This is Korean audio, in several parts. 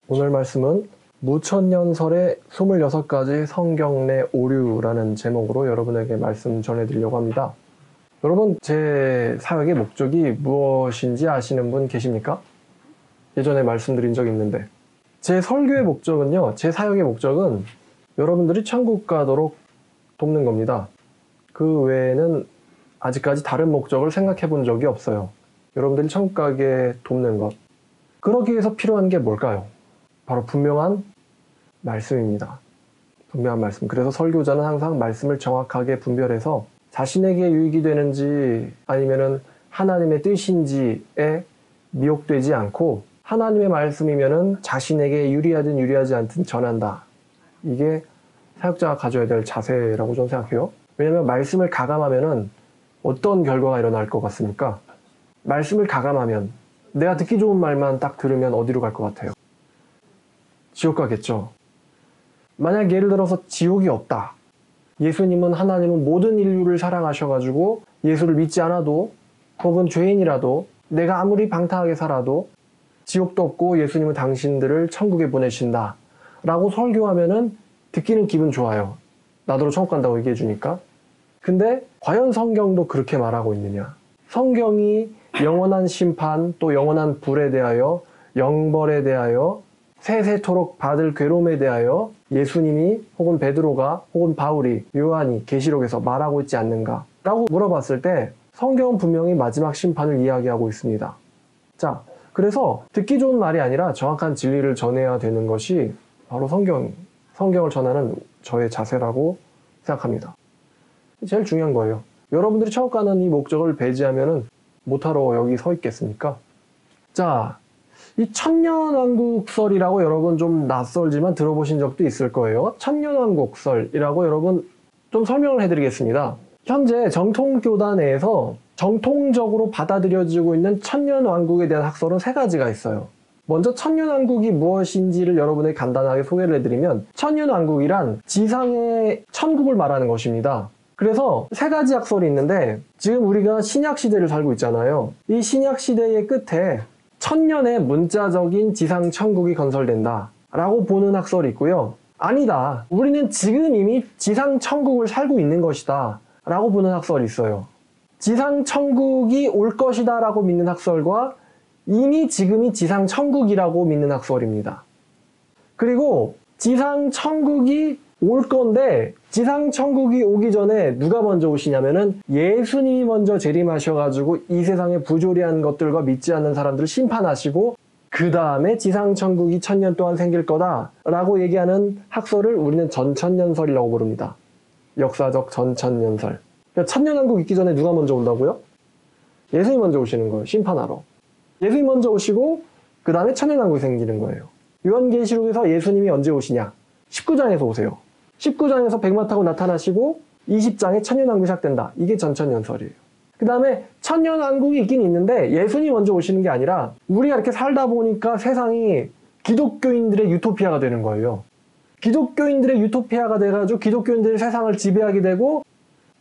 오늘 말씀은 무천년설의 26가지 성경 내 오류라는 제목으로 여러분에게 말씀 전해드리려고 합니다. 여러분, 제 사역의 목적이 무엇인지 아시는 분 계십니까? 예전에 말씀드린 적이 있는데, 제 설교의 목적은요, 제 사역의 목적은 여러분들이 천국 가도록 돕는 겁니다. 그 외에는 아직까지 다른 목적을 생각해 본 적이 없어요. 여러분들이 천국 가게 돕는 것. 그러기 위해서 필요한 게 뭘까요? 바로 분명한 말씀입니다. 분명한 말씀. 그래서 설교자는 항상 말씀을 정확하게 분별해서 자신에게 유익이 되는지 아니면은 하나님의 뜻인지에 미혹되지 않고 하나님의 말씀이면은 자신에게 유리하든 유리하지 않든 전한다. 이게 사역자가 가져야 될 자세라고 저는 생각해요. 왜냐하면 말씀을 가감하면은 어떤 결과가 일어날 것 같습니까? 말씀을 가감하면 내가 듣기 좋은 말만 딱 들으면 어디로 갈 것 같아요? 지옥 가겠죠. 만약 예를 들어서 지옥이 없다. 예수님은 하나님은 모든 인류를 사랑하셔가지고 예수를 믿지 않아도 혹은 죄인이라도 내가 아무리 방탕하게 살아도 지옥도 없고 예수님은 당신들을 천국에 보내신다 라고 설교하면은 듣기는 기분 좋아요. 나더러 천국 간다고 얘기해 주니까. 근데 과연 성경도 그렇게 말하고 있느냐? 성경이 영원한 심판 또 영원한 불에 대하여 영벌에 대하여 세세토록 받을 괴로움에 대하여 예수님이 혹은 베드로가 혹은 바울이 요한이 계시록에서 말하고 있지 않는가 라고 물어봤을 때 성경은 분명히 마지막 심판을 이야기하고 있습니다. 자, 그래서 듣기 좋은 말이 아니라 정확한 진리를 전해야 되는 것이 바로 성경을 전하는 저의 자세라고 생각합니다. 제일 중요한 거예요. 여러분들이 천국 가는 이 목적을 배제하면 못하러 여기 서 있겠습니까? 자, 이 천년왕국설이라고 여러분 좀 낯설지만 들어보신 적도 있을 거예요. 천년왕국설이라고 여러분 좀 설명을 해드리겠습니다. 현재 정통교단 내에서 정통적으로 받아들여지고 있는 천년왕국에 대한 학설은 3가지가 있어요. 먼저 천년왕국이 무엇인지를 여러분에게 간단하게 소개를 해드리면 천년왕국이란 지상의 천국을 말하는 것입니다. 그래서 3가지 학설이 있는데 지금 우리가 신약시대를 살고 있잖아요. 이 신약시대의 끝에 천년의 문자적인 지상 천국이 건설된다 라고 보는 학설이 있고요. 아니다. 우리는 지금 이미 지상 천국을 살고 있는 것이다 라고 보는 학설이 있어요. 지상 천국이 올 것이다 라고 믿는 학설과 이미 지금이 지상 천국이라고 믿는 학설입니다. 그리고 지상 천국이 올 건데 지상 천국이 오기 전에 누가 먼저 오시냐면은 예수님이 먼저 재림하셔가지고 이 세상에 부조리한 것들과 믿지 않는 사람들을 심판하시고 그 다음에 지상 천국이 1000년 동안 생길 거다 라고 얘기하는 학설을 우리는 전천년설이라고 부릅니다. 역사적 전천년설. 그러니까 천년왕국 있기 전에 누가 먼저 온다고요? 예수님이 먼저 오시는 거예요. 심판하러. 예수님이 먼저 오시고 그 다음에 천년왕국이 생기는 거예요. 요한계시록에서 예수님이 언제 오시냐? 19장에서 오세요. 19장에서 백마 타고 나타나시고 20장에 천년왕국이 시작된다. 이게 전천년설이에요. 그 다음에 천년왕국이 있긴 있는데 예수님이 먼저 오시는 게 아니라 우리가 이렇게 살다 보니까 세상이 기독교인들의 유토피아가 되는 거예요. 기독교인들의 유토피아가 돼가지고 기독교인들이 세상을 지배하게 되고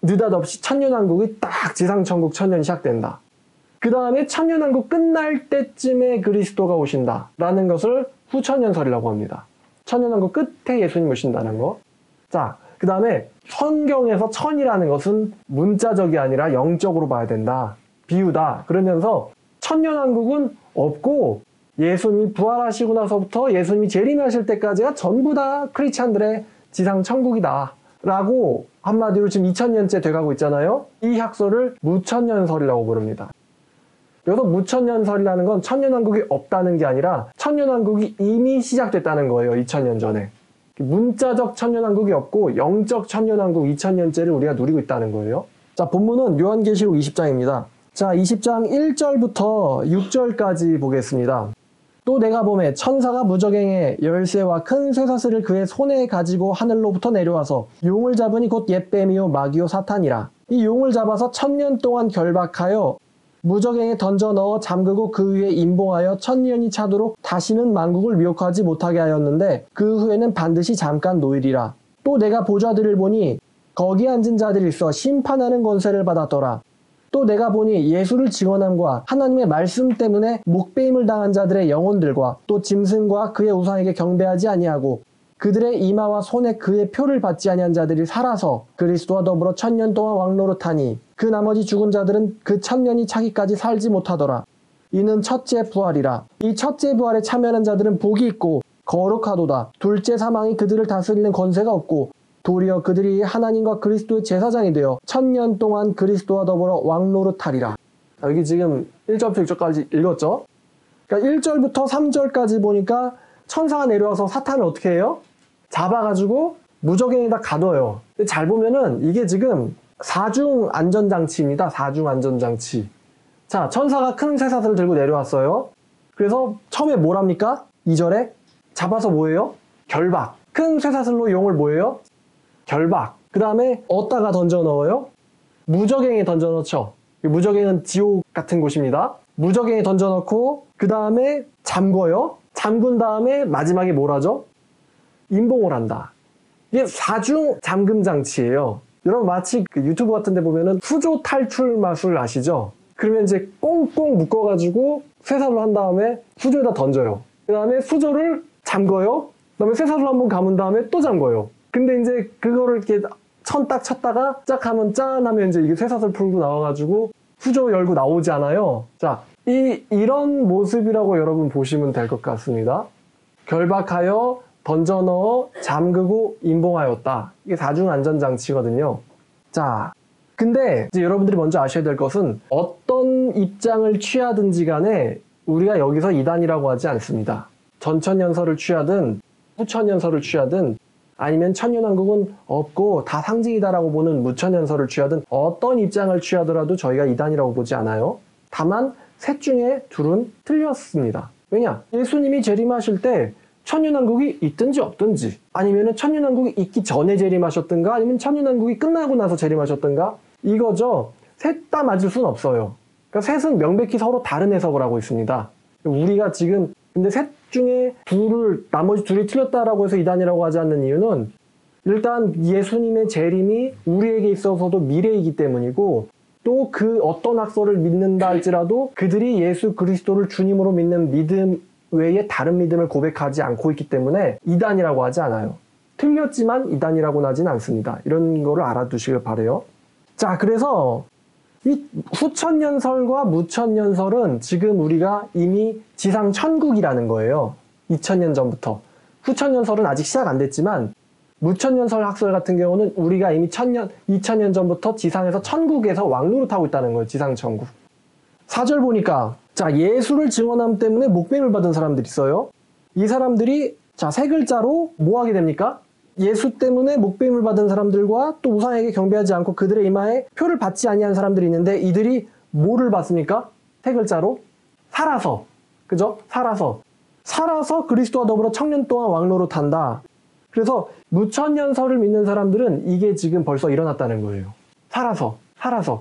느닷없이 천년왕국이 딱 지상천국 천년이 시작된다. 그 다음에 천년왕국 끝날 때쯤에 그리스도가 오신다 라는 것을 후천년설이라고 합니다. 천년왕국 끝에 예수님 오신다는 거. 자, 그 다음에 성경에서 천이라는 것은 문자적이 아니라 영적으로 봐야 된다. 비유다. 그러면서 천년왕국은 없고 예수님이 부활하시고 나서부터 예수님이 재림하실 때까지가 전부 다 크리스찬들의 지상 천국이다. 라고 한마디로 지금 2000년째 돼가고 있잖아요. 이 학설을 무천년설이라고 부릅니다. 여기서 무천년설이라는 건 천년왕국이 없다는 게 아니라 천년왕국이 이미 시작됐다는 거예요. 2000년 전에. 문자적 천년왕국이 없고 영적 천년왕국 2000년째를 우리가 누리고 있다는 거예요. 자, 본문은 요한계시록 20장입니다. 자, 20장 1절부터 6절까지 보겠습니다. 또 내가 보매 천사가 무저갱의 열쇠와 큰 쇠사슬을 그의 손에 가지고 하늘로부터 내려와서 용을 잡으니 곧 옛뱀이요 마귀요 사탄이라. 이 용을 잡아서 1000년 동안 결박하여 무저갱에 던져 넣어 잠그고 그 위에 임봉하여 1000년이 차도록 다시는 만국을 미혹하지 못하게 하였는데 그 후에는 반드시 잠깐 노일이라. 또 내가 보좌들을 보니 거기 앉은 자들이 있어 심판하는 권세를 받았더라. 또 내가 보니 예수를 증언함과 하나님의 말씀 때문에 목배임을 당한 자들의 영혼들과 또 짐승과 그의 우상에게 경배하지 아니하고 그들의 이마와 손에 그의 표를 받지 아니한 자들이 살아서 그리스도와 더불어 1000년 동안 왕노릇하니 그 나머지 죽은 자들은 그 1000년이 차기까지 살지 못하더라. 이는 첫째 부활이라. 이 첫째 부활에 참여하는 자들은 복이 있고 거룩하도다. 둘째 사망이 그들을 다스리는 권세가 없고 도리어 그들이 하나님과 그리스도의 제사장이 되어 1000년 동안 그리스도와 더불어 왕노릇하리라. 여기 지금 1절부터 6절까지 읽었죠? 그러니까 1절부터 3절까지 보니까 천사가 내려와서 사탄을 어떻게 해요? 잡아가지고 무적행에다 가둬요. 근데 잘 보면은 이게 지금 4중 안전장치입니다. 4중 안전장치. 자, 천사가 큰 쇠사슬을 들고 내려왔어요. 그래서 처음에 뭘 합니까? 2절에 잡아서 뭐예요? 결박. 큰 쇠사슬로 용을 뭐예요? 결박. 그 다음에 어디다가 던져 넣어요? 무적행에 던져 넣죠. 무적행은 지옥 같은 곳입니다. 무적행에 던져 넣고 그 다음에 잠궈요. 잠근 다음에 마지막에 뭘 하죠? 임봉을 한다. 이게 4중 잠금 장치예요. 여러분 마치 그 유튜브 같은 데 보면은 수조 탈출 마술 아시죠? 그러면 이제 꽁꽁 묶어가지고 쇠사슬로 한 다음에 수조에다 던져요. 그 다음에 수조를 잠궈요. 그 다음에 쇠사슬로 한번 감은 다음에 또 잠궈요. 근데 이제 그거를 이렇게 딱 쳤다가 짝 하면 짠 하면 이제 이게 쇠사슬 풀고 나와가지고 수조 열고 나오지 않아요. 자, 이런 모습이라고 여러분 보시면 될 것 같습니다. 결박하여 던져 넣어 잠그고 임봉하였다. 이게 4중 안전장치거든요. 자, 근데 이제 여러분들이 먼저 아셔야 될 것은 어떤 입장을 취하든지 간에 우리가 여기서 이단이라고 하지 않습니다. 전천연설을 취하든 후천연설을 취하든 아니면 천년왕국은 없고 다 상징이다라고 보는 무천연설을 취하든 어떤 입장을 취하더라도 저희가 이단이라고 보지 않아요. 다만 셋 중에 둘은 틀렸습니다. 왜냐? 예수님이 재림하실 때 천년왕국이 있든지 없든지 아니면 천년왕국이 있기 전에 재림하셨든가 아니면 천년왕국이 끝나고 나서 재림하셨든가 이거죠. 셋 다 맞을 수는 없어요. 그러니까 셋은 명백히 서로 다른 해석을 하고 있습니다. 우리가 지금 근데 셋 중에 나머지 둘이 틀렸다라고 해서 이단이라고 하지 않는 이유는 일단 예수님의 재림이 우리에게 있어서도 미래이기 때문이고 또 그 어떤 학설을 믿는다 할지라도 그들이 예수 그리스도를 주님으로 믿는 믿음 외에 다른 믿음을 고백하지 않고 있기 때문에 이단이라고 하지 않아요. 틀렸지만 이단이라고는 하진 않습니다. 이런 거를 알아두시길 바라요. 자, 그래서 이 후천연설과 무천연설은 지금 우리가 이미 지상 천국이라는 거예요. 2000년 전부터. 후천연설은 아직 시작 안 됐지만 무천연설 학설 같은 경우는 우리가 이미 2000년 전부터 지상에서 천국에서 왕노릇하고 있다는 거예요. 지상 천국. 4절 보니까 자, 예수를 증언함 때문에 목배임을 받은 사람들이 있어요. 이 사람들이 자, 세 글자로 뭐 하게 됩니까? 예수 때문에 목배임을 받은 사람들과 또 우상에게 경배하지 않고 그들의 이마에 표를 받지 아니한 사람들이 있는데 이들이 뭐를 받습니까? 세 글자로 살아서. 그죠? 살아서 그리스도와 더불어 1000년 동안 왕노릇한다. 그래서 무천연설을 믿는 사람들은 이게 지금 벌써 일어났다는 거예요. 살아서.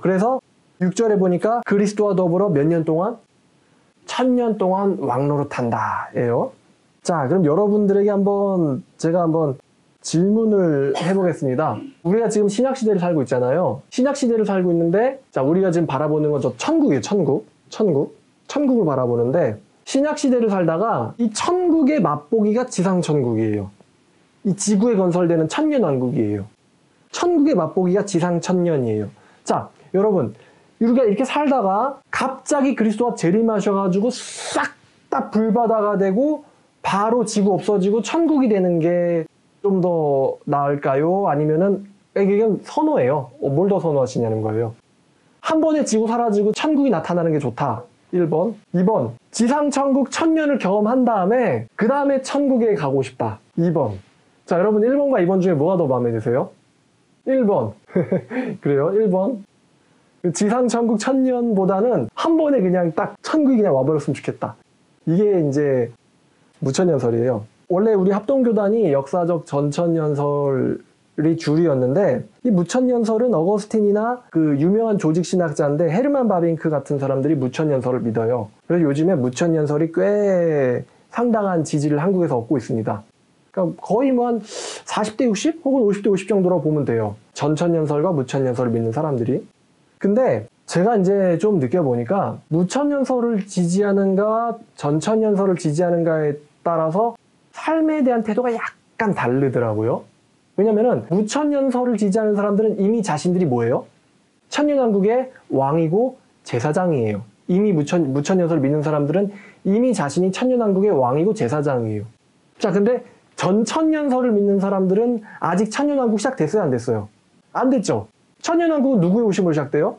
그래서 6절에 보니까 그리스도와 더불어 몇 년 동안? 1000년 동안 왕노릇한다 예요. 자, 그럼 여러분들에게 제가 한번 질문을 해보겠습니다. 우리가 지금 신약시대를 살고 있잖아요. 신약시대를 살고 있는데 자, 우리가 지금 바라보는 건 저 천국이에요. 천국을 바라보는데 신약시대를 살다가 이 천국의 맛보기가 지상천국이에요. 이 지구에 건설되는 천년왕국이에요. 천국의 맛보기가 지상천년이에요. 자, 여러분 우리가 이렇게 살다가 갑자기 그리스도가 재림하셔가지고 싹 다 불바다가 되고 바로 지구 없어지고 천국이 되는 게 좀 더 나을까요? 아니면은 이게 선호예요. 뭘 더 선호하시냐는 거예요. 한 번에 지구 사라지고 천국이 나타나는 게 좋다. 1번. 2번. 지상천국 1000년을 경험한 다음에 그 다음에 천국에 가고 싶다. 2번. 자, 여러분 1번과 2번 중에 뭐가 더 마음에 드세요? 1번. 그래요? 1번. 지상천국 1000년보다는 한 번에 그냥 딱 천국이 그냥 와버렸으면 좋겠다. 이게 이제 무천연설이에요. 원래 우리 합동교단이 역사적 전천연설이 주류였는데 이 무천연설은 어거스틴이나 그 유명한 조직신학자인데 헤르만 바빙크 같은 사람들이 무천연설을 믿어요. 그래서 요즘에 무천연설이 꽤 상당한 지지를 한국에서 얻고 있습니다. 그러니까 거의 뭐 한 40대 60 혹은 50대 50 정도라고 보면 돼요. 전천연설과 무천연설을 믿는 사람들이. 근데 제가 이제 좀 느껴보니까 무천년설을 지지하는가 전천년설을 지지하는가에 따라서 삶에 대한 태도가 약간 다르더라고요. 왜냐면은 무천년설을 지지하는 사람들은 이미 자신들이 뭐예요? 천년왕국의 왕이고 제사장이에요. 이미 무천년설을 믿는 사람들은 이미 자신이 천년왕국의 왕이고 제사장이에요. 자, 근데 전천년설을 믿는 사람들은 아직 천년왕국 시작됐어요, 안 됐어요? 안 됐죠? 천년왕국은 누구의 오심으로 시작돼요?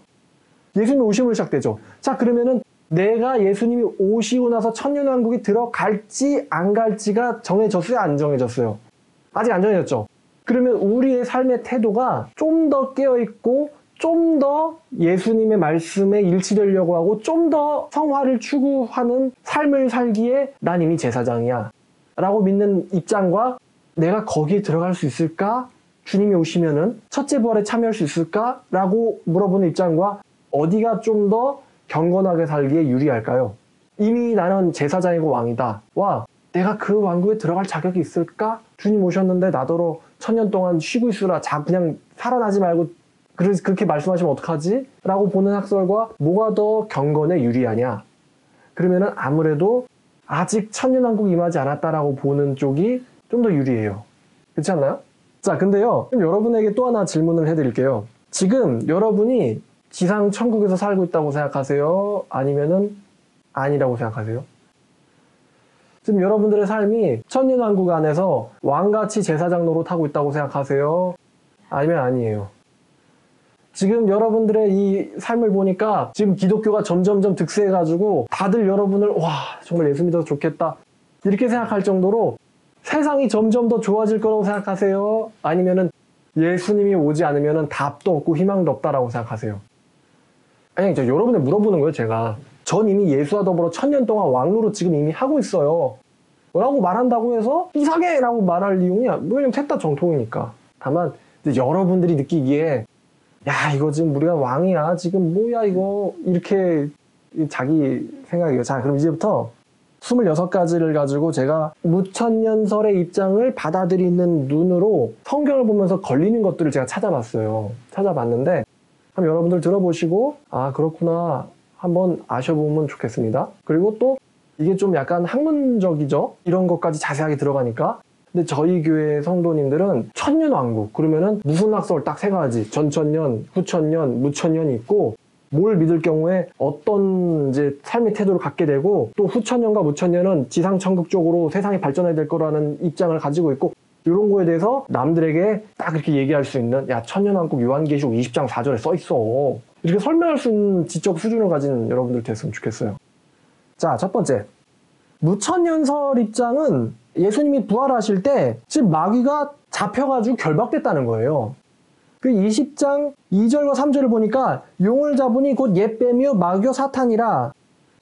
예수님의 오심으로 시작되죠. 자, 그러면은 내가 예수님이 오시고 나서 천년왕국이 들어갈지 안 갈지가 정해졌어요, 안 정해졌어요? 아직 안 정해졌죠? 그러면 우리의 삶의 태도가 좀 더 깨어있고 좀 더 예수님의 말씀에 일치되려고 하고 좀 더 성화를 추구하는 삶을 살기에 난 이미 제사장이야 라고 믿는 입장과 내가 거기에 들어갈 수 있을까? 주님이 오시면은 첫째 부활에 참여할 수 있을까? 라고 물어보는 입장과 어디가 좀 더 경건하게 살기에 유리할까요? 이미 나는 제사장이고 왕이다. 와, 내가 그 왕국에 들어갈 자격이 있을까? 주님 오셨는데 나더러 1000년 동안 쉬고 있으라. 그냥 살아나지 말고 그렇게 말씀하시면 어떡하지? 라고 보는 학설과 뭐가 더 경건에 유리하냐? 그러면은 아무래도 아직 천년왕국 임하지 않았다라고 보는 쪽이 좀 더 유리해요. 그렇지 않나요? 자, 근데요, 그럼 여러분에게 또 하나 질문을 해드릴게요. 지금 여러분이 지상 천국에서 살고 있다고 생각하세요? 아니면은 아니라고 생각하세요? 지금 여러분들의 삶이 천년왕국 안에서 왕같이 제사장 노릇하고 있다고 생각하세요? 아니면 아니에요? 지금 여러분들의 이 삶을 보니까 지금 기독교가 점점점 득세해가지고 다들 여러분을 와, 정말 예수 믿어서 좋겠다 이렇게 생각할 정도로 세상이 점점 더 좋아질 거라고 생각하세요? 아니면은 예수님이 오지 않으면은 답도 없고 희망도 없다라고 생각하세요? 아니, 여러분에 물어보는 거예요, 제가. 전 이미 예수와 더불어 1000년 동안 왕노릇 지금 이미 하고 있어요. 라고 말한다고 해서 이상해! 라고 말할 이유는 왜냐면 셋 다 정통이니까. 다만 이제 여러분들이 느끼기에 야, 이거 지금 우리가 왕이야. 지금 뭐야 이거. 이렇게 자기 생각이에요. 자, 그럼 이제부터 26가지를 가지고 제가 무천년설의 입장을 받아들이는 눈으로 성경을 보면서 걸리는 것들을 제가 찾아봤어요. 찾아봤는데 한번 여러분들 들어보시고 아, 그렇구나 한번 아셔보면 좋겠습니다. 그리고 또 이게 좀 약간 학문적이죠? 이런 것까지 자세하게 들어가니까. 근데 저희 교회 성도님들은 천년왕국 그러면은 무슨 학설 딱 3가지 전천년, 후천년, 무천년이 있고 뭘 믿을 경우에 어떤 이제 삶의 태도를 갖게 되고 또 후천년과 무천년은 지상천국 쪽으로 세상이 발전해야 될 거라는 입장을 가지고 있고 이런 거에 대해서 남들에게 딱 이렇게 얘기할 수 있는 야, 천년왕국 요한계시록 20장 4절에 써있어. 이렇게 설명할 수 있는 지적 수준을 가진 여러분들 됐으면 좋겠어요. 자, 첫 번째. 무천년설 입장은 예수님이 부활하실 때 지금 마귀가 잡혀가지고 결박됐다는 거예요. 그 20장 2절과 3절을 보니까 용을 잡으니 곧 옛뱀이요 마귀요 사탄이라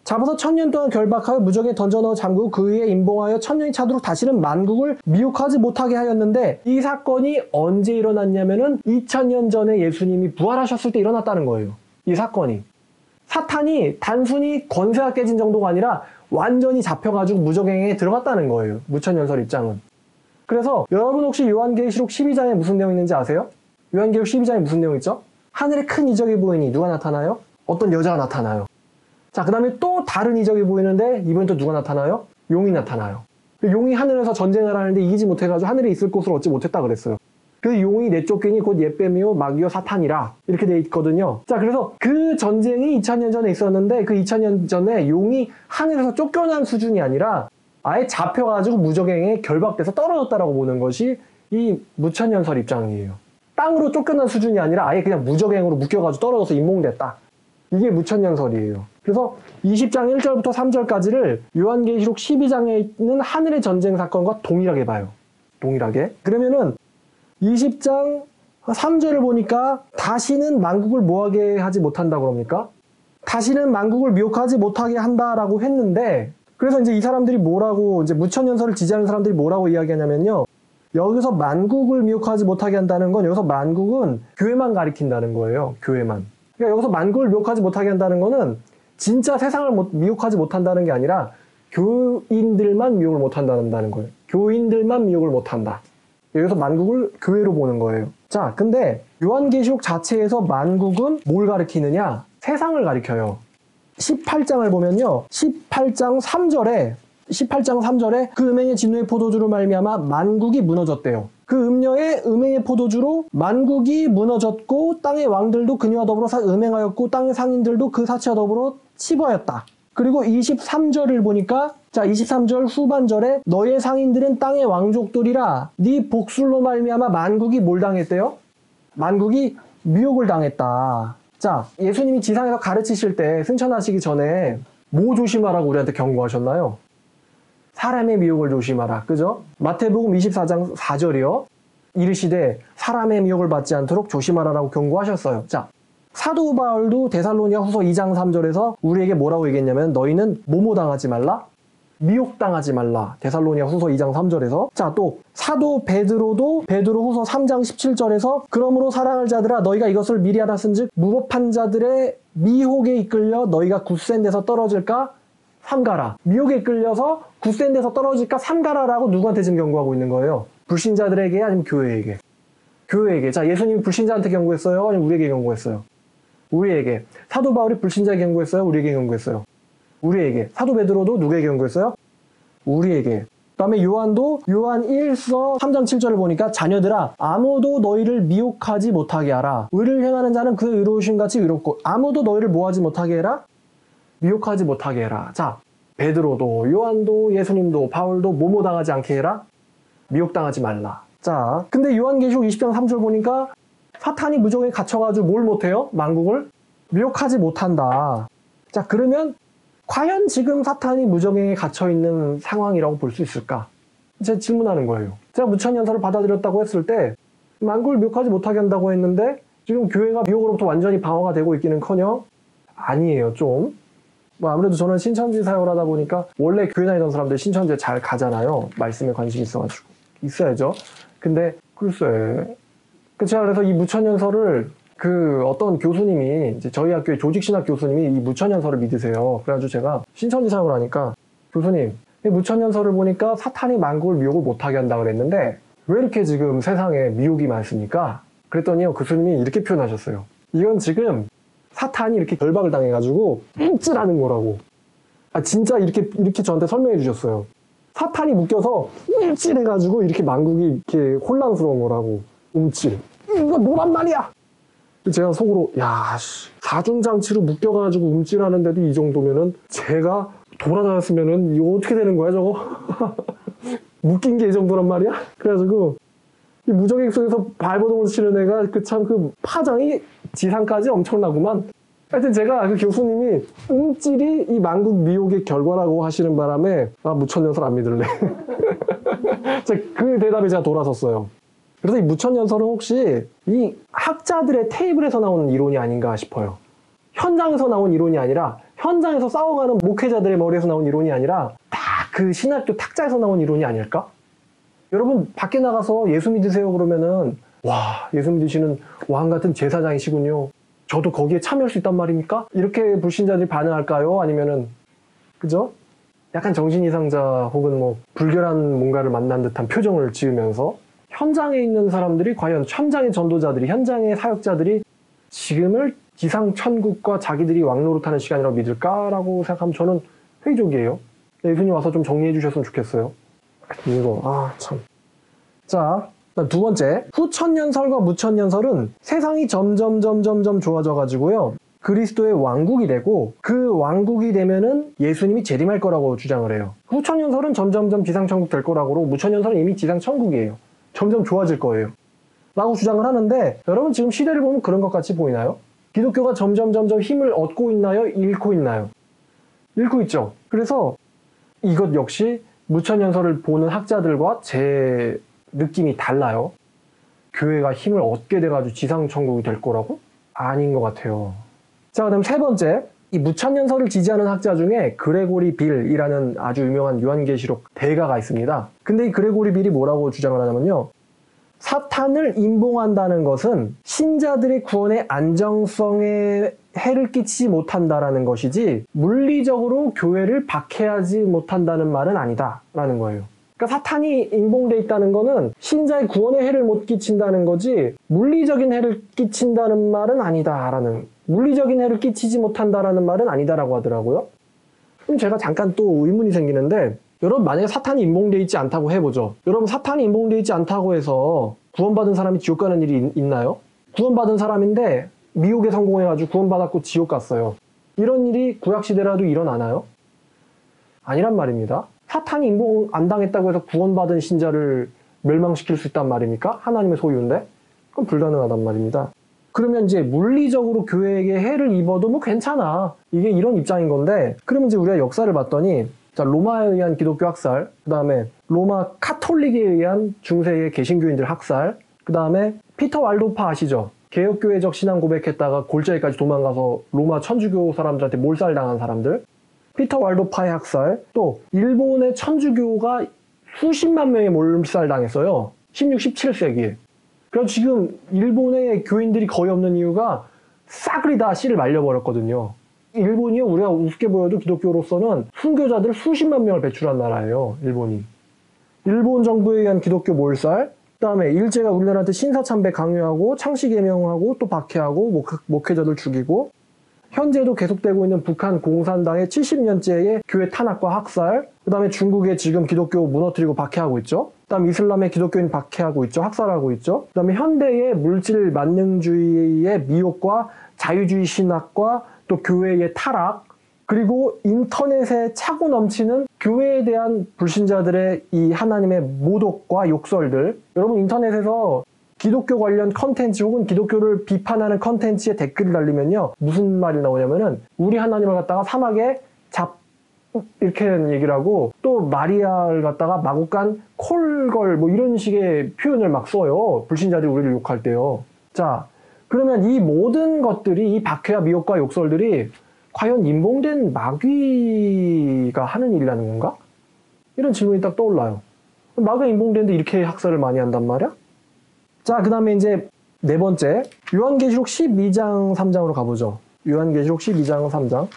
잡아서 1000년 동안 결박하여 무적에 던져넣어 잠그고 그 위에 임봉하여 1000년이 차도록 다시는 만국을 미혹하지 못하게 하였는데 이 사건이 언제 일어났냐면은 2000년 전에 예수님이 부활하셨을 때 일어났다는 거예요. 이 사건이. 사탄이 단순히 권세가 깨진 정도가 아니라 완전히 잡혀가지고 무적행에 들어갔다는 거예요. 무천년설 입장은. 그래서 여러분 혹시 요한계시록 12장에 무슨 내용 있는지 아세요? 요한계시록 12장에 무슨 내용 있죠? 하늘에 큰 이적이 보이니 누가 나타나요? 어떤 여자가 나타나요. 자, 그 다음에 또 다른 이적이 보이는데 이번엔 또 누가 나타나요? 용이 나타나요. 용이 하늘에서 전쟁을 하는데 이기지 못해가지고 하늘에 있을 곳을 얻지 못했다 그랬어요. 그래서 용이 내쫓기니 곧 옛뱀이요 마귀요 사탄이라 이렇게 돼 있거든요. 자, 그래서 그 전쟁이 2000년 전에 있었는데 그 2000년 전에 용이 하늘에서 쫓겨난 수준이 아니라 아예 잡혀가지고 무적행에 결박돼서 떨어졌다라고 보는 것이 이 무천년설 입장이에요. 땅으로 쫓겨난 수준이 아니라 아예 그냥 무적행으로 묶여가지고 떨어져서 임몽됐다. 이게 무천년설이에요. 그래서 20장 1절부터 3절까지를 요한계시록 12장에 있는 하늘의 전쟁 사건과 동일하게 봐요. 동일하게. 그러면은 20장 3절을 보니까 다시는 만국을 뭐하게 하지 못한다고 그럽니까? 다시는 만국을 미혹하지 못하게 한다라고 했는데 그래서 이제 이 사람들이 뭐라고 이제 무천년설을 지지하는 사람들이 뭐라고 이야기하냐면요. 여기서 만국을 미혹하지 못하게 한다는 건 여기서 만국은 교회만 가리킨다는 거예요. 교회만. 그러니까 여기서 만국을 미혹하지 못하게 한다는 거는 진짜 세상을 미혹하지 못한다는 게 아니라 교인들만 미혹을 못한다는 거예요. 교인들만 미혹을 못한다. 여기서 만국을 교회로 보는 거예요. 자, 근데 요한계시록 자체에서 만국은 뭘 가리키느냐? 세상을 가리켜요. 18장을 보면요. 18장 3절에 그 음행의 진노의 포도주로 말미암아 만국이 무너졌대요. 그 음녀의 음행의 포도주로 만국이 무너졌고 땅의 왕들도 그녀와 더불어 음행하였고 땅의 상인들도 그 사치와 더불어 치부하였다. 그리고 23절을 보니까 23절 후반절에 너의 상인들은 땅의 왕족들이라 네 복술로 말미암아 만국이 뭘 당했대요? 만국이 미혹을 당했다. 자, 예수님이 지상에서 가르치실 때 승천하시기 전에 뭐 조심하라고 우리한테 경고하셨나요? 사람의 미혹을 조심하라. 그죠? 마태복음 24장 4절이요. 이르시되 사람의 미혹을 받지 않도록 조심하라라고 경고하셨어요. 자, 사도 바울도 데살로니가 후서 2장 3절에서 우리에게 뭐라고 얘기했냐면 너희는 모모당하지 말라. 미혹당하지 말라. 데살로니가 후서 2장 3절에서. 자, 또 사도 베드로도 베드로 후서 3장 17절에서 그러므로 사랑할 자들아 너희가 이것을 미리 알았은즉 무법한 자들의 미혹에 이끌려 너희가 굳센 데서 떨어질까 삼가라. 미혹에 이끌려서 굳센 데서 떨어질까 삼가라라고 누구한테 지금 경고하고 있는 거예요? 불신자들에게 아니면 교회에게? 교회에게. 자, 예수님이 불신자한테 경고했어요? 아니면 우리에게 경고했어요? 우리에게. 사도 바울이 불신자에게 경고했어요? 우리에게 경고했어요? 우리에게. 사도 베드로도 누구에게 경고했어요? 우리에게. 그 다음에 요한도 요한 1서 3장 7절을 보니까 자녀들아 아무도 너희를 미혹하지 못하게 하라. 의를 행하는 자는 그 의로우신 같이 의롭고 아무도 너희를 뭐하지 못하게 해라? 미혹하지 못하게 해라. 자, 베드로도 요한도 예수님도 바울도 모모당하지 않게 해라? 미혹당하지 말라. 자, 근데 요한계시록 20장 3절 보니까 사탄이 무적에 갇혀가지고 뭘 못해요? 만국을 미혹하지 못한다. 자, 그러면 과연 지금 사탄이 무적행에 갇혀있는 상황이라고 볼 수 있을까? 제가 질문하는 거예요. 제가 무천연설을 받아들였다고 했을 때 만국을 미혹하지 못하게 한다고 했는데 지금 교회가 미혹으로부터 완전히 방어가 되고 있기는커녕 아니에요. 좀 아무래도 저는 신천지 사역을 하다 보니까 원래 교회 다니던 사람들 신천지에 잘 가잖아요. 말씀에 관심이 있어가지고 있어야죠. 근데 글쎄 제가 그래서 이 무천연설을 그 어떤 교수님이 이제 저희 학교의 조직신학 교수님이 이 무천연설을 믿으세요. 그래가지고 제가 신천지 사역을 하니까 교수님 이 무천연설을 보니까 사탄이 만국을 미혹을 못하게 한다 그랬는데 왜 이렇게 지금 세상에 미혹이 많습니까? 그랬더니요 교수님이 이렇게 표현하셨어요. 이건 지금 사탄이 이렇게 결박을 당해가지고 움찔하는 거라고. 아 진짜 이렇게 저한테 설명해 주셨어요. 사탄이 묶여서 움찔해가지고 이렇게 만국이 이렇게 혼란스러운 거라고. 움찔. 이거 뭐란 말이야? 제가 속으로 야 사중장치로 묶여가지고 움찔하는데도 이 정도면은 제가 돌아다녔으면은 이거 어떻게 되는 거야 저거? 묶인 게 이 정도란 말이야? 그래가지고 이 무적행 속에서 발버둥을 치는 애가 그 파장이 지상까지 엄청나구만. 하여튼 제가 그 교수님이 움찔이 이 만국 미혹의 결과라고 하시는 바람에 무천연설 안 믿을래. 그 대답에 제가 돌아섰어요. 그래서 이 무천연설은 혹시 이 학자들의 테이블에서 나오는 이론이 아닌가 싶어요. 현장에서 나온 이론이 아니라 현장에서 싸워가는 목회자들의 머리에서 나온 이론이 아니라 딱 그 신학교 탁자에서 나온 이론이 아닐까? 여러분 밖에 나가서 예수 믿으세요 그러면은 와 예수 믿으시는 왕 같은 제사장이시군요. 저도 거기에 참여할 수 있단 말입니까? 이렇게 불신자들이 반응할까요? 아니면은 그죠? 약간 정신이상자 혹은 뭐 불결한 뭔가를 만난 듯한 표정을 지으면서 현장에 있는 사람들이 과연 현장의 전도자들이 현장의 사역자들이 지금을 지상 천국과 자기들이 왕노릇하는 시간이라고 믿을까라고 생각하면 저는 회의적이에요. 예수님 와서 좀 정리해 주셨으면 좋겠어요. 이거 참. 자, 두 번째 후천연설과 무천연설은 세상이 점점 좋아져가지고요 그리스도의 왕국이 되고 그 왕국이 되면은 예수님이 재림할 거라고 주장을 해요. 후천연설은 점점 지상천국 될 거라고 그러고 무천연설은 이미 지상천국이에요. 점점 좋아질 거예요 라고 주장을 하는데 여러분 지금 시대를 보면 그런 것 같이 보이나요? 기독교가 점점 힘을 얻고 있나요? 잃고 있나요? 잃고 있죠. 그래서 이것 역시 무천연설을 보는 학자들과 제 느낌이 달라요. 교회가 힘을 얻게 돼가지고 지상천국이 될 거라고? 아닌 것 같아요. 자, 그다음 세 번째, 이 무천연설을 지지하는 학자 중에 그레고리 빌이라는 아주 유명한 요한계시록 대가가 있습니다. 근데 이 그레고리 빌이 뭐라고 주장을 하냐면요. 사탄을 임봉한다는 것은 신자들의 구원의 안정성에 해를 끼치지 못한다라는 것이지 물리적으로 교회를 박해하지 못한다는 말은 아니다라는 거예요. 그러니까 사탄이 임봉돼 있다는 거는 신자의 구원에 해를 못 끼친다는 거지 물리적인 해를 끼친다는 말은 아니다라는 물리적인 해를 끼치지 못한다라는 말은 아니다라고 하더라고요. 그럼 제가 잠깐 또 의문이 생기는데, 여러분 만약에 사탄이 인봉되어 있지 않다고 해보죠. 여러분 사탄이 인봉되어 있지 않다고 해서 구원받은 사람이 지옥 가는 일이 있나요? 구원받은 사람인데 미혹에 성공해가지고 구원받았고 지옥 갔어요. 이런 일이 구약시대라도 일어나나요? 아니란 말입니다. 사탄이 인봉 안 당했다고 해서 구원받은 신자를 멸망시킬 수 있단 말입니까? 하나님의 소유인데? 그건 불가능하단 말입니다. 그러면 이제 물리적으로 교회에게 해를 입어도 뭐 괜찮아. 이게 이런 입장인 건데, 그러면 이제 우리가 역사를 봤더니, 자, 로마에 의한 기독교 학살, 그 다음에 로마 카톨릭에 의한 중세의 개신교인들 학살, 그 다음에 피터 왈도파 아시죠? 개혁교회적 신앙 고백했다가 골짜기까지 도망가서 로마 천주교 사람들한테 몰살당한 사람들, 피터 왈도파의 학살, 또 일본의 천주교가 수십만 명의 몰살당했어요. 16, 17세기에. 그래서 지금 일본의 교인들이 거의 없는 이유가 싸그리 다 씨를 말려버렸거든요. 일본이요, 우리가 우습게 보여도 기독교로서는 순교자들 수십만 명을 배출한 나라예요. 일본이. 일본 정부에 의한 기독교 몰살, 그 다음에 일제가 우리나라한테 신사참배 강요하고 창씨개명하고 또 박해하고 목회자들 죽이고, 현재도 계속되고 있는 북한 공산당의 70년째의 교회 탄압과 학살, 그 다음에 중국에 지금 기독교 무너뜨리고 박해하고 있죠. 그 다음 이슬람의 기독교인 박해하고 있죠. 학살하고 있죠. 그 다음에 현대의 물질 만능주의의 미혹과 자유주의 신학과 또 교회의 타락, 그리고 인터넷에 차고 넘치는 교회에 대한 불신자들의 이 하나님의 모독과 욕설들. 여러분 인터넷에서 기독교 관련 컨텐츠 혹은 기독교를 비판하는 컨텐츠에 댓글을 달리면요, 무슨 말이 나오냐면은 우리 하나님을 갖다가 사막에 이렇게 얘기를 하고, 또 마리아를 갖다가 마구간 콜걸 뭐 이런 식의 표현을 막 써요. 불신자들이 우리를 욕할 때요. 자, 그러면 이 모든 것들이, 이 박해와 미혹과 욕설들이 과연 인봉된 마귀가 하는 일이라는 건가? 이런 질문이 딱 떠올라요. 마귀가 인봉되는데 이렇게 학살을 많이 한단 말이야? 자, 그 다음에 이제 네 번째, 요한계시록 12장 3장으로 가보죠. 요한계시록 12장 3장.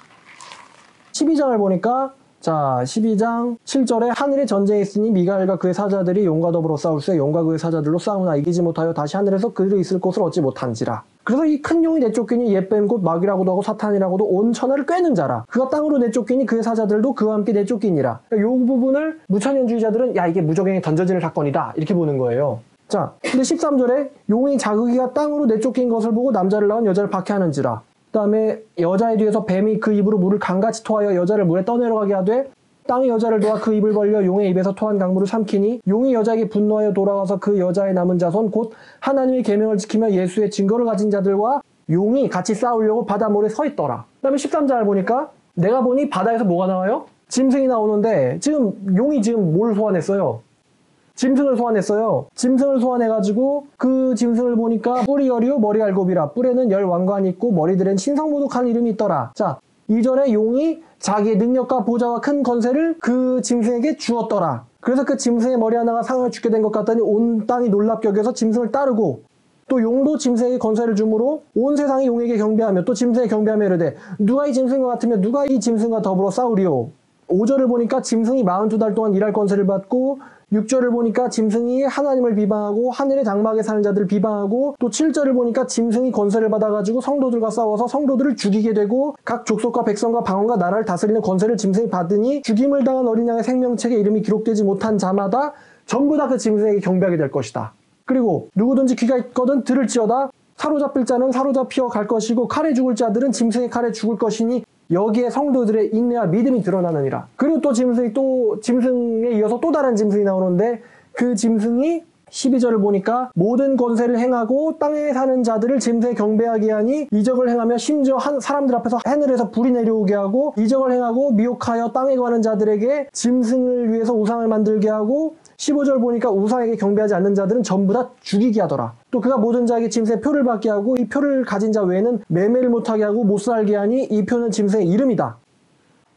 12장을 보니까, 자, 12장 7절에 하늘에 전쟁이 있으니 미가엘과 그의 사자들이 용과 더불어 싸울세 용과 그의 사자들로 싸우나 이기지 못하여 다시 하늘에서 그들이 있을 곳을 얻지 못한지라. 그래서 이 큰 용이 내쫓기니 옛뱀 곧 마귀라고도 하고 사탄이라고도 온 천하를 꿰는 자라. 그가 땅으로 내쫓기니 그의 사자들도 그와 함께 내쫓기니라. 그러니까 이 부분을 무천년주의자들은 야, 이게 무적행에 던져지는 사건이다 이렇게 보는 거예요. 자, 근데 13절에 용이 자기가 땅으로 내쫓긴 것을 보고 남자를 낳은 여자를 박해하는지라. 그 다음에 여자의 뒤에서 뱀이 그 입으로 물을 강같이 토하여 여자를 물에 떠내려가게 하되 땅이 여자를 놓아 그 입을 벌려 용의 입에서 토한 강물을 삼키니 용이 여자에게 분노하여 돌아와서 그 여자의 남은 자손 곧 하나님의 계명을 지키며 예수의 증거를 가진 자들과 용이 같이 싸우려고 바다 모래 서 있더라. 그 다음에 13장을 보니까 내가 보니 바다에서 뭐가 나와요? 짐승이 나오는데 지금 용이 지금 뭘 소환했어요? 짐승을 소환했어요. 짐승을 소환해가지고 그 짐승을 보니까 뿔이 열이요 머리 알곱이라. 뿔에는 열 왕관이 있고 머리들엔 신성모독한 이름이 있더라. 자, 2절에 용이 자기의 능력과 보좌와 큰 권세를 그 짐승에게 주었더라. 그래서 그 짐승의 머리 하나가 상을 죽게 된 것 같더니 온 땅이 놀랍게 여겨서 짐승을 따르고, 또 용도 짐승에게 권세를 주므로 온 세상이 용에게 경배하며 또 짐승에 경배하며 이르되 누가 이 짐승과 같으며 누가 이 짐승과 더불어 싸우리오. 5절을 보니까 짐승이 42달 동안 일할 권세를 받고, 6절을 보니까 짐승이 하나님을 비방하고 하늘의 장막에 사는 자들을 비방하고, 또 7절을 보니까 짐승이 권세를 받아가지고 성도들과 싸워서 성도들을 죽이게 되고 각 족속과 백성과 방언과 나라를 다스리는 권세를 짐승이 받으니 죽임을 당한 어린 양의 생명책에 이름이 기록되지 못한 자마다 전부 다 그 짐승에게 경배하게 될 것이다. 그리고 누구든지 귀가 있거든 들을지어다. 사로잡힐 자는 사로잡혀 갈 것이고 칼에 죽을 자들은 짐승의 칼에 죽을 것이니 여기에 성도들의 인내와 믿음이 드러나느니라. 그리고 또 짐승에 이어서 또 다른 짐승이 나오는데, 그 짐승이 12절을 보니까 모든 권세를 행하고 땅에 사는 자들을 짐승에 경배하게 하니 이적을 행하며 심지어 사람들 앞에서 하늘에서 불이 내려오게 하고, 이적을 행하고 미혹하여 땅에 거하는 자들에게 짐승을 위해서 우상을 만들게 하고, 15절 보니까 우상에게 경배하지 않는 자들은 전부 다 죽이게 하더라. 또 그가 모든 자에게 짐승의 표를 받게 하고 이 표를 가진 자 외에는 매매를 못하게 하고 못 살게 하니 이 표는 짐승의 이름이다.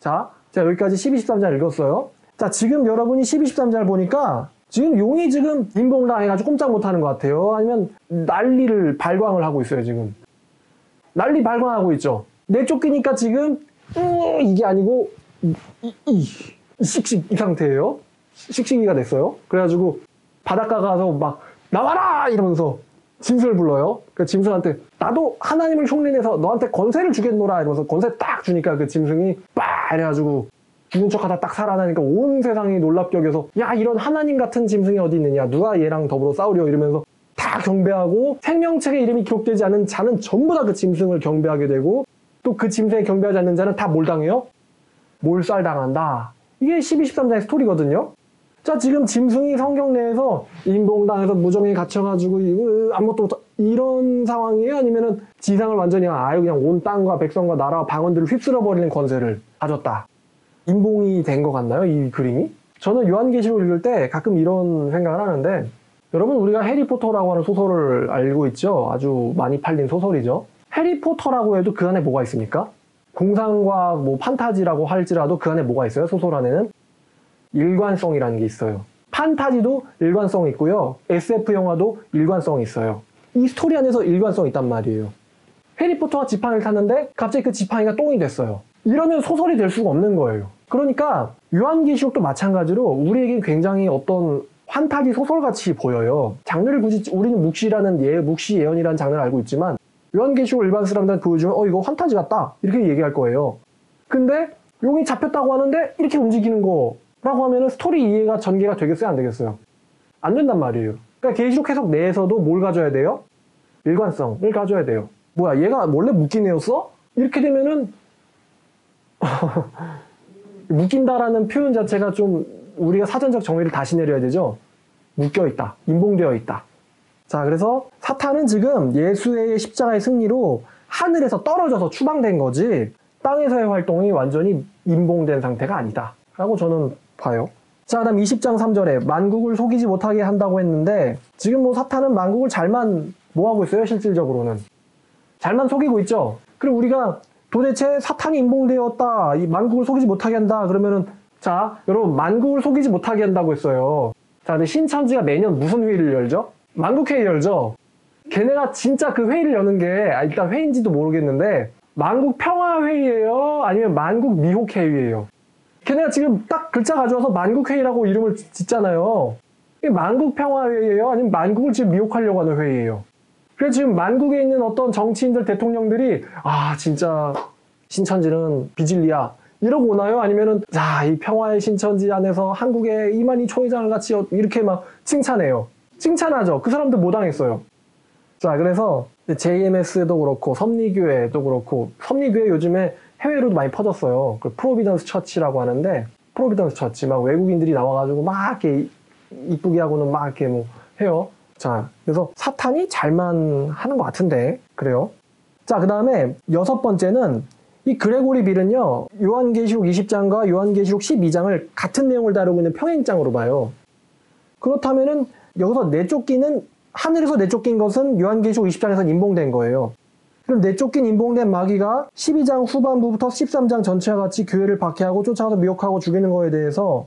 자, 제가 여기까지 12, 13장 읽었어요. 자, 지금 여러분이 12, 13장을 보니까 지금 용이 지금 인봉당해가지고 꼼짝 못하는 것 같아요. 아니면 난리를 발광을 하고 있어요. 지금 난리 발광하고 있죠. 내쫓기니까 지금 이게 아니고 씩씩 이 상태예요. 씩씩이가 됐어요. 그래가지고 바닷가 가서 막 나와라 이러면서 짐승을 불러요. 그 짐승한테 나도 하나님을 흉내내서 너한테 권세를 주겠노라 이러면서 권세 딱 주니까 그 짐승이 빡 이래가지고 죽은 척하다 딱 살아나니까 온 세상이 놀랍게 여겨서 야 이런 하나님 같은 짐승이 어디 있느냐 누가 얘랑 더불어 싸우려 이러면서 다 경배하고 생명책에 이름이 기록되지 않은 자는 전부 다 그 짐승을 경배하게 되고 또 그 짐승에 경배하지 않는 자는 다 뭘 당해요? 몰살당한다. 이게 12, 13장의 스토리거든요. 자 지금 짐승이 성경 내에서 인봉당해서 무정에 갇혀가지고 아무것도 못 이런 상황이에요? 아니면은 지상을 완전히 아예 그냥 온 땅과 백성과 나라와 방언들을 휩쓸어버리는 권세를 가졌다. 인봉이 된 것 같나요? 이 그림이? 저는 요한계시록 읽을 때 가끔 이런 생각을 하는데 여러분 우리가 해리포터라고 하는 소설을 알고 있죠? 아주 많이 팔린 소설이죠. 해리포터라고 해도 그 안에 뭐가 있습니까? 공상과학, 뭐 판타지라고 할지라도 그 안에 뭐가 있어요? 소설 안에는? 일관성이라는 게 있어요. 판타지도 일관성이 있고요. SF 영화도 일관성이 있어요. 이 스토리 안에서 일관성이 있단 말이에요. 해리포터가 지팡이를 탔는데 갑자기 그 지팡이가 똥이 됐어요. 이러면 소설이 될 수가 없는 거예요. 그러니까 요한계시록도 마찬가지로 우리에게 굉장히 어떤 판타지 소설같이 보여요. 장르를 굳이 우리는 묵시 예언이라는 장르를 알고 있지만 요한계시록 일반 사람들한테 보여주면 이거 판타지 같다 이렇게 얘기할 거예요. 근데 용이 잡혔다고 하는데 이렇게 움직이는 거라고 하면은 스토리 이해가 전개가 되겠어요? 안 되겠어요? 안 된단 말이에요. 그러니까 계시록 해석 내에서도 뭘 가져야 돼요? 일관성을 가져야 돼요. 뭐야 얘가 원래 묶인 애였어? 이렇게 되면은 묶인다라는 표현 자체가 좀 우리가 사전적 정의를 다시 내려야 되죠. 묶여있다. 인봉되어 있다. 자, 그래서 사탄은 지금 예수의 십자가의 승리로 하늘에서 떨어져서 추방된 거지 땅에서의 활동이 완전히 인봉된 상태가 아니다 라고 저는 봐요. 자, 그다음 20장 3절에 만국을 속이지 못하게 한다고 했는데 지금 뭐 사탄은 만국을 잘만 뭐하고 있어요? 실질적으로는 잘만 속이고 있죠. 그리고 우리가 도대체 사탄이 인봉되었다 이 만국을 속이지 못하게 한다 그러면은 자 여러분 만국을 속이지 못하게 한다고 했어요. 자 근데 신천지가 매년 무슨 회의를 열죠? 만국회의 열죠. 걔네가 진짜 그 회의를 여는 게 일단 회의인지도 모르겠는데 만국평화회의예요? 아니면 만국미혹회의예요? 걔네가 지금 딱 글자 가져와서 만국회의라고 이름을 짓잖아요. 이게 만국평화회의예요? 아니면 만국을 지금 미혹하려고 하는 회의예요? 그래서 지금 만국에 있는 어떤 정치인들, 대통령들이 진짜 신천지는 비질리야 이러고 오나요? 아니면은 자, 이 평화의 신천지 안에서 한국의 이만희 초회장을 같이 이렇게 막 칭찬해요. 칭찬하죠. 그 사람들 뭐 당했어요? 자, 그래서 JMS도 그렇고 섭리교회도 그렇고 섭리교회 요즘에 해외로도 많이 퍼졌어요. 그 프로비던스 처치라고 하는데 프로비던스 처치 막 외국인들이 나와가지고 막 이렇게 이쁘게 하고는 막 이렇게 뭐 해요. 자, 그래서 사탄이 잘만 하는 것 같은데 그래요. 자, 그 다음에 6번째는 이 그레고리 빌은요 요한계시록 20장과 요한계시록 12장을 같은 내용을 다루고 있는 평행장으로 봐요. 그렇다면은 여기서 내쫓기는 하늘에서 내쫓긴 것은 요한계시록 20장에서 인봉된 거예요. 그럼 내쫓긴 인봉된 마귀가 12장 후반부부터 13장 전체와 같이 교회를 박해하고 쫓아가서 미혹하고 죽이는 거에 대해서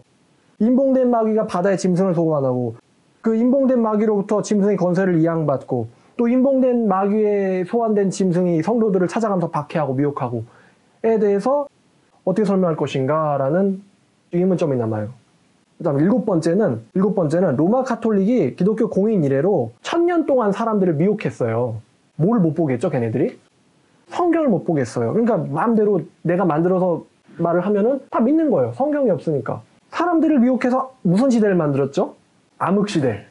인봉된 마귀가 바다의 짐승을 소환하고 그 인봉된 마귀로부터 짐승의 권세를 이양받고 또 인봉된 마귀에 소환된 짐승이 성도들을 찾아가면서 박해하고 미혹하고 에 대해서 어떻게 설명할 것인가 라는 의문점이 남아요. 그 다음 7번째는 로마 카톨릭이 기독교 공인 이래로 1000년 동안 사람들을 미혹했어요. 뭘 못 보겠죠 걔네들이? 성경을 못 보겠어요. 그러니까 마음대로 내가 만들어서 말을 하면은 다 믿는 거예요. 성경이 없으니까. 사람들을 미혹해서 무슨 시대를 만들었죠? 암흑시대,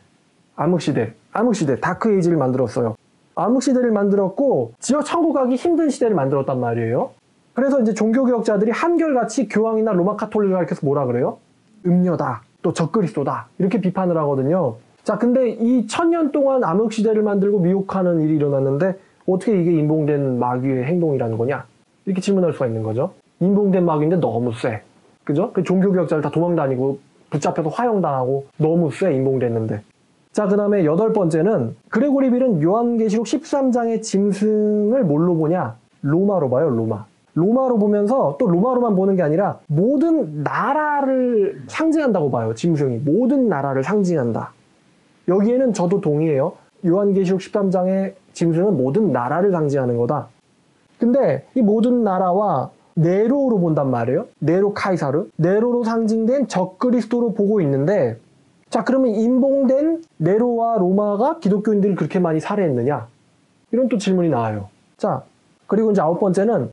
다크에이지를 만들었어요. 암흑시대를 만들었고 지역 천국 가기 힘든 시대를 만들었단 말이에요. 그래서 이제 종교개혁자들이 한결같이 교황이나 로마 카톨릭을 가리켜서 뭐라 그래요? 음녀다, 또 적그리스도다 이렇게 비판을 하거든요. 자, 근데 이 1000년 동안 암흑시대를 만들고 미혹하는 일이 일어났는데 어떻게 이게 인봉된 마귀의 행동이라는 거냐? 이렇게 질문할 수가 있는 거죠. 인봉된 마귀인데 너무 쎄. 그죠? 그 종교개혁자들 다 도망다니고 붙잡혀서 화형당하고 너무 쎄 인봉됐는데. 자, 그 다음에 8번째는 그레고리 빌은 요한계시록 13장의 짐승을 뭘로 보냐? 로마로 봐요. 로마로 보면서 또 로마로만 보는 게 아니라 모든 나라를 상징한다고 봐요. 짐승이 모든 나라를 상징한다. 여기에는 저도 동의해요. 요한계시록 13장의 짐승은 모든 나라를 상징하는 거다. 근데 이 모든 나라와 네로로 본단 말이에요. 네로 카이사르. 네로로 상징된 적그리스도로 보고 있는데 자, 그러면 인봉된 네로와 로마가 기독교인들을 그렇게 많이 살해했느냐? 이런 또 질문이 나와요. 자, 그리고 이제 9번째는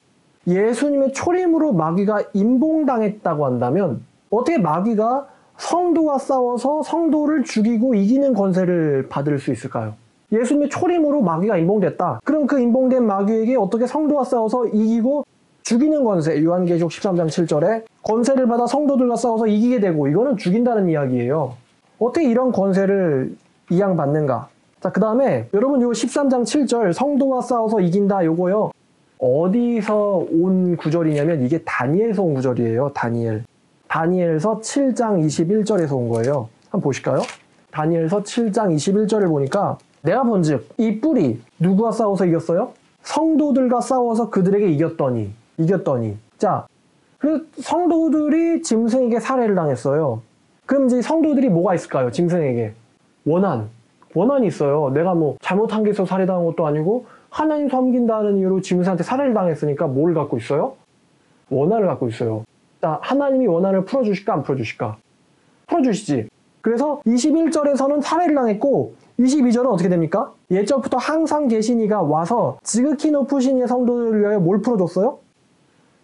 예수님의 초림으로 마귀가 인봉당했다고 한다면 어떻게 마귀가 성도와 싸워서 성도를 죽이고 이기는 권세를 받을 수 있을까요? 예수님의 초림으로 마귀가 인봉됐다. 그럼 그 인봉된 마귀에게 어떻게 성도와 싸워서 이기고 죽이는 권세, 요한계시록 13장 7절에 권세를 받아 성도들과 싸워서 이기게 되고, 이거는 죽인다는 이야기예요. 어떻게 이런 권세를 이양받는가? 자, 그 다음에 여러분 요 13장 7절 성도와 싸워서 이긴다, 요거요 어디서 온 구절이냐면 이게 다니엘에서 온 구절이에요. 다니엘서 7장 21절에서 온 거예요. 한번 보실까요? 다니엘서 7장 21절을 보니까 내가 본즉 이 뿔이 누구와 싸워서 이겼어요? 성도들과 싸워서 그들에게 이겼더니. 자, 그래서 성도들이 짐승에게 살해를 당했어요. 그럼 이제 성도들이 뭐가 있을까요? 짐승에게 원한이 있어요. 내가 뭐 잘못한 게 있어서 살해당한 것도 아니고 하나님 섬긴다는 이유로 짐승한테 살해를 당했으니까 뭘 갖고 있어요? 원한을 갖고 있어요. 자, 하나님이 원한을 풀어주실까 안 풀어주실까? 풀어주시지. 그래서 21절에서는 살해를 당했고 22절은 어떻게 됩니까? 옛적부터 항상 계시니가 와서 지극히 높으신 이의 성도들을 위하여 뭘 풀어줬어요?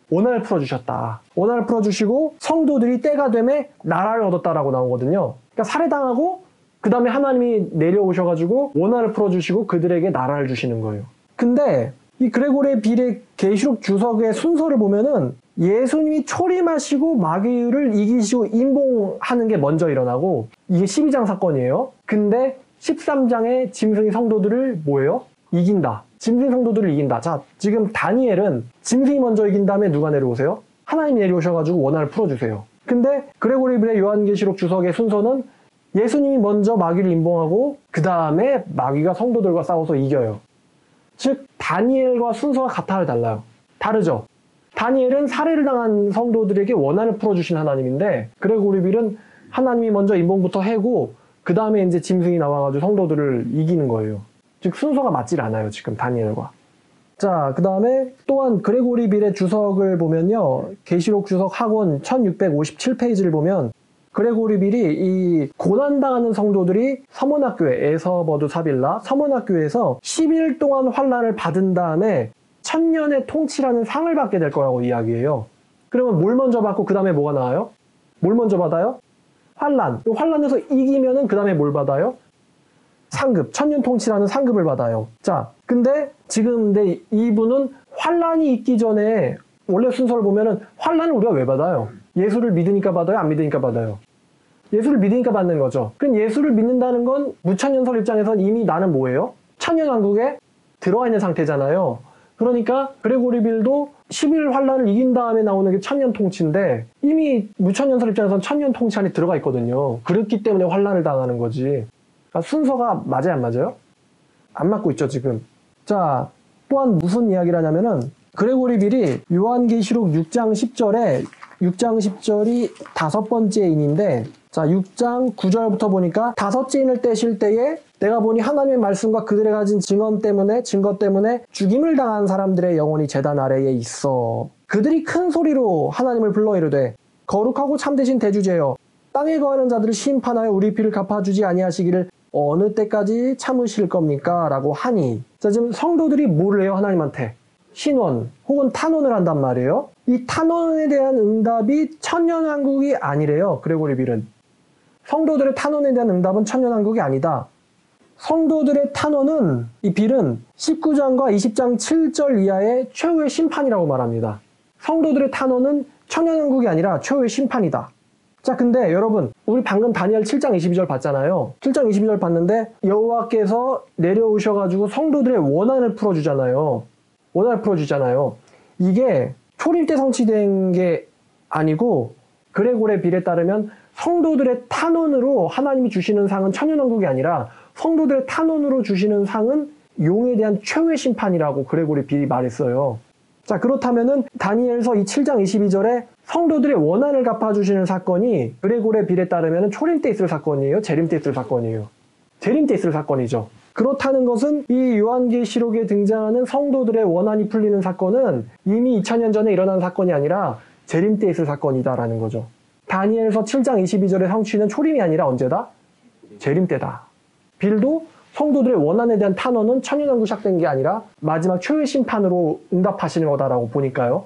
원한을 풀어주셨다. 원한을 풀어주시고 성도들이 때가 되매 나라를 얻었다라고 나오거든요. 그러니까 살해당하고 그 다음에 하나님이 내려오셔가지고 원한을 풀어주시고 그들에게 나라를 주시는 거예요. 근데 이 그레고리 빌의 계시록 주석의 순서를 보면은 예수님이 초림하시고 마귀를 이기시고 인봉하는 게 먼저 일어나고 이게 12장 사건이에요. 근데 13장에 짐승이 성도들을 뭐예요? 이긴다. 짐승 성도들을 이긴다. 자, 지금 다니엘은 짐승이 먼저 이긴 다음에 누가 내려오세요? 하나님이 내려오셔가지고 원한을 풀어주세요. 근데 그레고리 빌의 요한계시록 주석의 순서는 예수님이 먼저 마귀를 인봉하고 그 다음에 마귀가 성도들과 싸워서 이겨요. 즉 다니엘과 순서가 같아요, 달라요? 다르죠? 다니엘은 살해를 당한 성도들에게 원한을 풀어주신 하나님인데 그레고리 빌은 하나님이 먼저 인봉부터 해고 그 다음에 이제 짐승이 나와가지고 성도들을 이기는 거예요. 즉 순서가 맞질 않아요, 지금 다니엘과. 자, 그 다음에 또한 그레고리 빌의 주석을 보면요, 계시록 주석 학원 1657페이지를 보면 그레고리 빌이 이 고난당하는 성도들이 서문학교회, 에서버드 사빌라 서문학교회에서 10일 동안 환난을 받은 다음에 천년의 통치라는 상을 받게 될 거라고 이야기해요. 그러면 뭘 먼저 받고 그 다음에 뭐가 나와요? 뭘 먼저 받아요? 환난. 환난에서 이기면은 그 다음에 뭘 받아요? 상급, 천년 통치라는 상급을 받아요. 자, 근데 이분은 환난이 있기 전에 원래 순서를 보면은 환난을 우리가 왜 받아요? 예수를 믿으니까 받아요? 안 믿으니까 받아요? 예수를 믿으니까 받는 거죠. 그럼 예수를 믿는다는 건 무천년설 입장에선 이미 나는 뭐예요? 천년왕국에 들어와 있는 상태잖아요. 그러니까 그레고리 빌도 11일 환란을 이긴 다음에 나오는 게 천년 통치인데 이미 무천년설 입장에선 천년 통치 안에 들어가 있거든요. 그렇기 때문에 환란을 당하는 거지. 그러니까 순서가 맞아요, 안 맞아요? 안 맞고 있죠, 지금. 자, 또한 무슨 이야기를 하냐면은 그레고리 빌이 요한계시록 6장 10절이 다섯 번째 인인데, 자, 6장 9절부터 보니까 다섯째 인을 떼실 때에 내가 보니 하나님의 말씀과 그들의 가진 증거 때문에 죽임을 당한 사람들의 영혼이 제단 아래에 있어. 그들이 큰 소리로 하나님을 불러 이르되 거룩하고 참되신 대주제여, 땅에 거하는 자들을 심판하여 우리 피를 갚아주지 아니하시기를 어느 때까지 참으실 겁니까? 라고 하니, 자, 지금 성도들이 뭐를 해요? 하나님한테 신원 혹은 탄원을 한단 말이에요. 이 탄원에 대한 응답이 천년왕국이 아니래요, 그레고리 빌은. 성도들의 탄원에 대한 응답은 천년왕국이 아니다. 성도들의 탄원은, 이 빌은 19장과 20장 7절 이하의 최후의 심판이라고 말합니다. 성도들의 탄원은 천년왕국이 아니라 최후의 심판이다. 자, 근데 여러분, 우리 방금 다니엘 7장 22절 봤잖아요. 7장 22절 봤는데 여호와께서 내려오셔가지고 성도들의 원한을 풀어주잖아요. 이게 초림 때 성취된 게 아니고 그레고리 빌에 따르면 성도들의 탄원으로 하나님이 주시는 상은 천년왕국이 아니라 성도들의 탄원으로 주시는 상은 용에 대한 최후의 심판이라고 그레고리 빌이 말했어요. 자, 그렇다면은 다니엘서 이 7장 22절에 성도들의 원한을 갚아주시는 사건이 그레고리 빌에 따르면 초림 때 있을 사건이에요? 재림 때 있을 사건이에요? 재림 때 있을 사건이죠. 그렇다는 것은 이 요한계시록에 등장하는 성도들의 원한이 풀리는 사건은 이미 2000년 전에 일어난 사건이 아니라 재림 때 있을 사건이다라는 거죠. 다니엘서 7장 22절의 성취는 초림이 아니라 언제다? 재림때다. 빌도 성도들의 원한에 대한 탄원은 천년왕국 시작된 게 아니라 마지막 최후의 심판으로 응답하시는 거다라고 보니까요.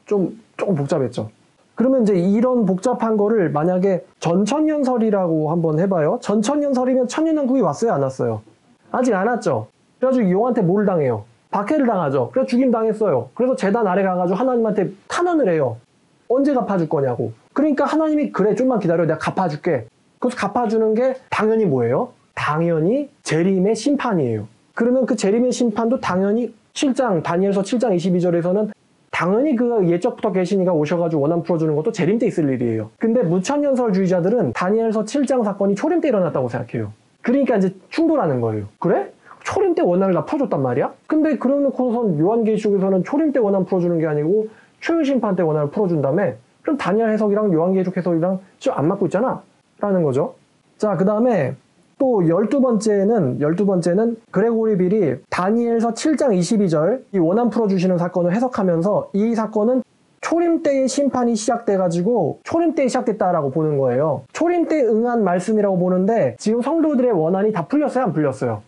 조금 복잡했죠. 그러면 이제 이런 복잡한 거를 만약에 전천년설이라고 한번 해봐요. 전천년설이면 천년왕국이 왔어요, 안 왔어요? 아직 안 왔죠. 그래가지고 용한테 뭘 당해요? 박해를 당하죠. 그래서 죽임 당했어요. 그래서 제단 아래 가가지고 하나님한테 탄원을 해요. 언제 갚아줄 거냐고. 그러니까 하나님이 그래 좀만 기다려 내가 갚아줄게. 그래서 갚아주는 게 당연히 뭐예요? 당연히 재림의 심판이에요. 그러면 그 재림의 심판도 당연히 다니엘서 7장 22절에서는 당연히 그 예적부터 계신 이가 오셔가지고 원한 풀어주는 것도 재림 때 있을 일이에요. 근데 무천년설주의자들은 다니엘서 7장 사건이 초림 때 일어났다고 생각해요. 그러니까 이제 충돌하는 거예요. 그래? 초림 때 원한을 다 풀어줬단 말이야? 근데 그러놓고선 요한계시록에서는 초림 때 원한 풀어주는 게 아니고 최후 심판 때 원한을 풀어준다며? 그럼 다니엘 해석이랑 요한계시록 해석이랑 지금 안 맞고 있잖아? 라는 거죠. 자, 그 다음에 또 12번째는 그레고리 빌이 다니엘서 7장 22절 이 원한 풀어주시는 사건을 해석하면서 이 사건은 초림 때의 심판이 시작돼가지고 초림 때에 시작됐다라고 보는 거예요. 초림 때 응한 말씀이라고 보는데 지금 성도들의 원한이 다 풀렸어요? 안 풀렸어요?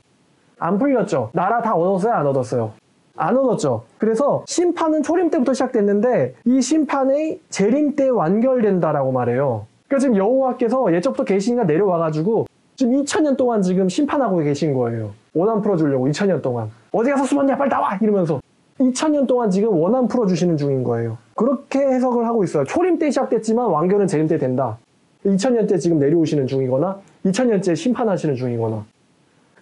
안 풀렸죠. 나라 다 얻었어요? 안 얻었어요? 안 얻었죠. 그래서 심판은 초림 때부터 시작됐는데 이 심판이 재림 때 완결된다라고 말해요. 그러니까 지금 여호와께서 예적부터 계시니까 내려와가지고 지금 2000년 동안 지금 심판하고 계신 거예요. 원한 풀어주려고 2000년 동안. 어디 가서 숨었냐 빨리 나와! 이러면서 2000년 동안 지금 원한 풀어주시는 중인 거예요. 그렇게 해석을 하고 있어요. 초림 때 시작됐지만 완결은 재림 때 된다. 2000년 때 지금 내려오시는 중이거나 2000년째 심판하시는 중이거나.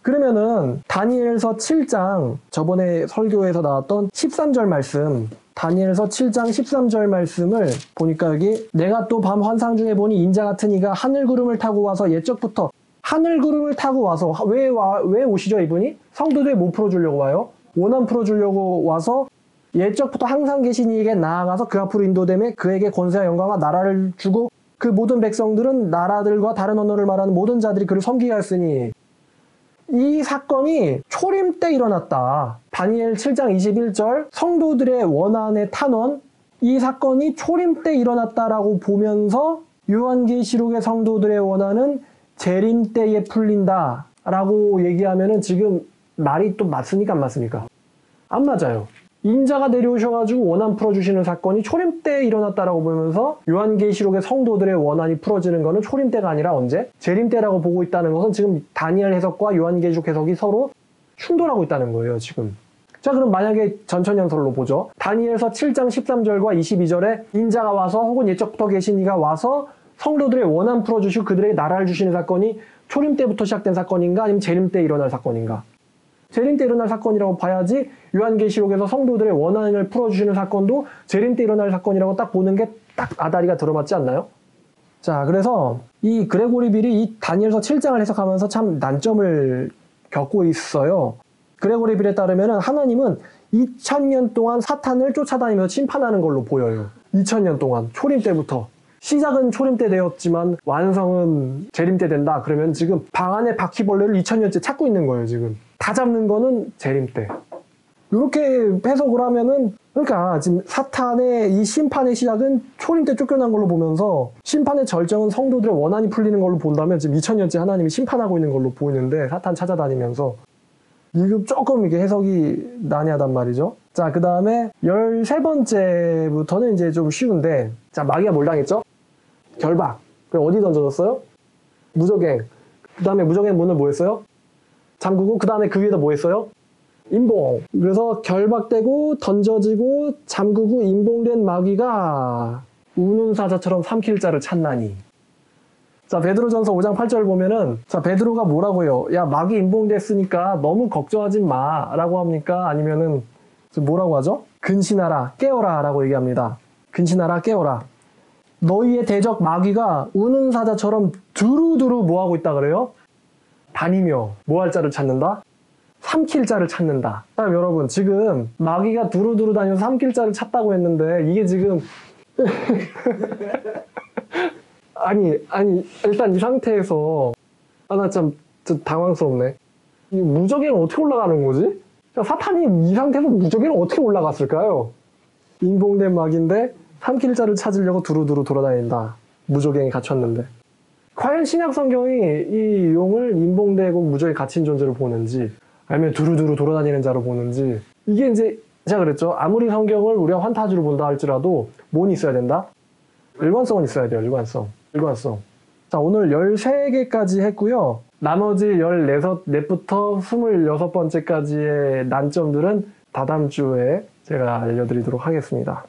그러면은 다니엘서 7장 저번에 설교에서 나왔던 13절 말씀 다니엘서 7장 13절 말씀을 보니까 여기 내가 또 밤 환상 중에 보니 인자 같은 이가 하늘구름을 타고 와서 예적부터 하늘구름을 타고 와서 왜 오시죠 이분이? 성도들 못 풀어주려고 와요? 원한 풀어주려고 와서 예적부터 항상 계신 이에게 나아가서 그 앞으로 인도되매 그에게 권세와 영광과 나라를 주고 그 모든 백성들은 나라들과 다른 언어를 말하는 모든 자들이 그를 섬기게 하였으니 이 사건이 초림 때 일어났다. 다니엘 7장 21절 성도들의 원한의 탄원 이 사건이 초림 때 일어났다라고 보면서 요한계시록의 성도들의 원한은 재림 때에 풀린다 라고 얘기하면은 지금 말이 또 맞습니까 안 맞습니까? 안 맞아요. 인자가 내려오셔가지고 원한 풀어주시는 사건이 초림 때 일어났다라고 보면서 요한계시록의 성도들의 원한이 풀어지는 거는 초림 때가 아니라 언제? 재림 때라고 보고 있다는 것은 지금 다니엘 해석과 요한계시록 해석이 서로 충돌하고 있다는 거예요 지금. 자 그럼 만약에 전천년설로 보죠. 다니엘서 7장 13절과 22절에 인자가 와서 혹은 예적부터 계신 이가 와서 성도들의 원한 풀어주시고 그들에게 나라를 주시는 사건이 초림 때부터 시작된 사건인가 아니면 재림 때 일어날 사건인가? 재림 때 일어날 사건이라고 봐야지 요한계시록에서 성도들의 원한을 풀어주시는 사건도 재림 때 일어날 사건이라고 딱 보는 게 딱 아다리가 들어맞지 않나요? 자 그래서 이 그레고리 빌이 이 다니엘서 7장을 해석하면서 참 난점을 겪고 있어요. 그레고리 빌에 따르면 하나님은 2000년 동안 사탄을 쫓아다니면서 심판하는 걸로 보여요. 2000년 동안 초림 때부터. 시작은 초림 때 되었지만 완성은 재림 때 된다. 그러면 지금 방 안에 바퀴벌레를 2000년째 찾고 있는 거예요 지금. 다 잡는 거는 재림 때. 이렇게 해석을 하면은 그러니까 지금 사탄의 이 심판의 시작은 초림 때 쫓겨난 걸로 보면서 심판의 절정은 성도들의 원한이 풀리는 걸로 본다면 지금 2000년째 하나님이 심판하고 있는 걸로 보이는데 사탄 찾아다니면서 이거 조금 이게 해석이 난해하단 말이죠. 자, 그 다음에 13번째부터는 이제 좀 쉬운데 자, 마귀가 뭘 당했죠? 결박. 그럼 어디 던져졌어요? 무적행. 그 다음에 무적행 문을 뭐 했어요? 잠그고 그 다음에 그 위에다 뭐 했어요? 임봉. 그래서 결박되고 던져지고 잠그고 임봉된 마귀가 우는 사자처럼 삼킬 자를 찾나니. 자 베드로전서 5장 8절 보면은 자 베드로가 뭐라고 해요? 야 마귀 임봉됐으니까 너무 걱정하지 마 라고 합니까? 아니면은 뭐라고 하죠? 근신하라 깨어라 라고 얘기합니다. 근신하라 깨어라. 너희의 대적 마귀가 우는 사자처럼 두루두루 뭐하고 있다 그래요? 다니며 뭐 할 자를 찾는다? 삼킬 자를 찾는다. 그럼 여러분 지금 마귀가 두루두루 다니면서 삼킬 자를 찾다고 했는데 이게 지금 아니 일단 이 상태에서 나 참 당황스럽네. 이 무적에는 어떻게 올라가는 거지? 사탄이 이 상태에서 무적에는 어떻게 올라갔을까요? 임봉된 마귀인데 삼킬 자를 찾으려고 두루두루 돌아다닌다. 무적행에 갇혔는데 과연 신약 성경이 이 용을 인봉되고 무적에 갇힌 존재로 보는지 아니면 두루두루 돌아다니는 자로 보는지 이게 이제 제가 그랬죠. 아무리 성경을 우리가 환타지로 본다 할지라도 뭔 있어야 된다? 일관성은 있어야 돼요. 일관성. 자, 오늘 13개까지 했고요. 나머지 14부터 26번째까지의 난점들은 다다음 주에 제가 알려드리도록 하겠습니다.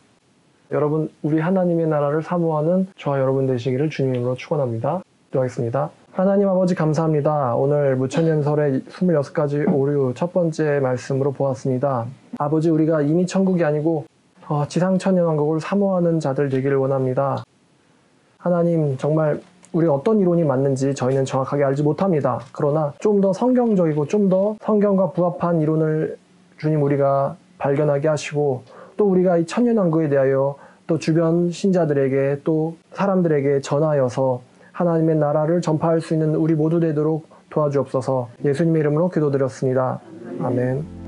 여러분, 우리 하나님의 나라를 사모하는 저와 여러분 되시기를 주님의 이름으로 축원합니다. 기도하겠습니다. 하나님 아버지 감사합니다. 오늘 무천년설의 26가지 오류 첫 번째 말씀으로 보았습니다. 아버지, 우리가 이미 천국이 아니고 지상천년왕국을 사모하는 자들 되기를 원합니다. 하나님, 정말 우리가 어떤 이론이 맞는지 저희는 정확하게 알지 못합니다. 그러나 좀 더 성경적이고 좀 더 성경과 부합한 이론을 주님 우리가 발견하게 하시고 또 우리가 이 천년왕국에 대하여 또 주변 신자들에게 또 사람들에게 전하여서 하나님의 나라를 전파할 수 있는 우리 모두 되도록 도와주옵소서. 예수님의 이름으로 기도드렸습니다. 아멘.